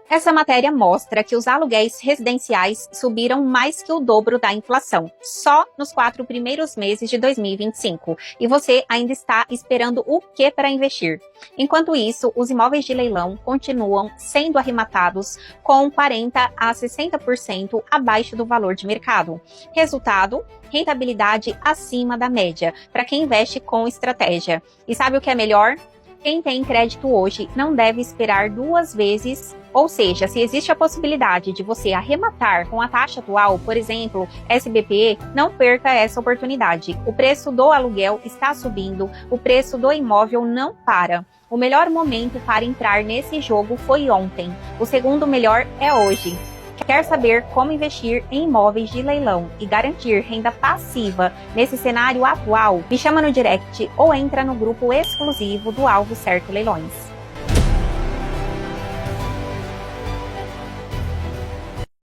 Essa matéria mostra que os aluguéis residenciais subiram mais que o dobro da inflação, só nos 4 primeiros meses de 2025. E você ainda está esperando o que para investir? Enquanto isso, os imóveis de leilão continuam sendo arrematados com 40% a 60% abaixo do valor de mercado. Resultado, rentabilidade acima da média, para quem investe com estratégia. E sabe o que é melhor? Quem tem crédito hoje não deve esperar 2 vezes, ou seja, se existe a possibilidade de você arrematar com a taxa atual, por exemplo, SBPE, não perca essa oportunidade. O preço do aluguel está subindo, o preço do imóvel não para. O melhor momento para entrar nesse jogo foi ontem, o segundo melhor é hoje. Quer saber como investir em imóveis de leilão e garantir renda passiva nesse cenário atual? Me chama no direct ou entra no grupo exclusivo do Alvo Certo Leilões.